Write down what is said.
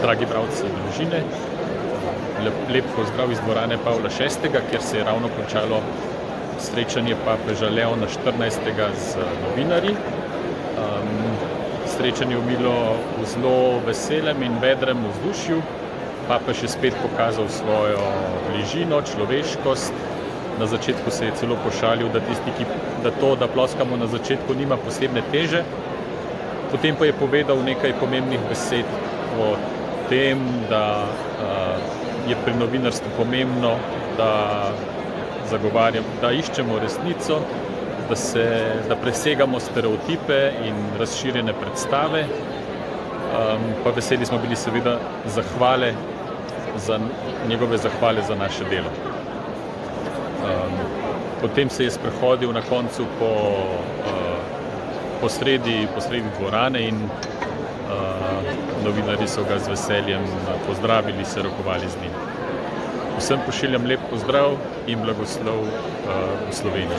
Dragi bralci družine, lep pozdrav iz dvorane Pavla VI, kjer se je ravno končalo srečanje papeža Leona XIV. Z novinarji. Srečanje je bilo v zelo veselem in vedrem vzdušju. Papež je spet pokazal svojo bližino, človeškost. Na začetku se je celo pošalil, da ploskamo na začetku nima posebne teže. Potem pa je povedal nekaj pomembnih besed o tem, da je pri novinarstvu pomembno, da iščemo resnico, da presegamo stereotipe in razširjene predstave. Pa veseli smo bili seveda njegove zahvale za naše delo. Potem se je sprehodil na koncu po sredi dvorane in novinarji so ga z veseljem pozdravili, se rokovali z njim. Vsem pošiljam lep pozdrav in blagoslov v Sloveniji.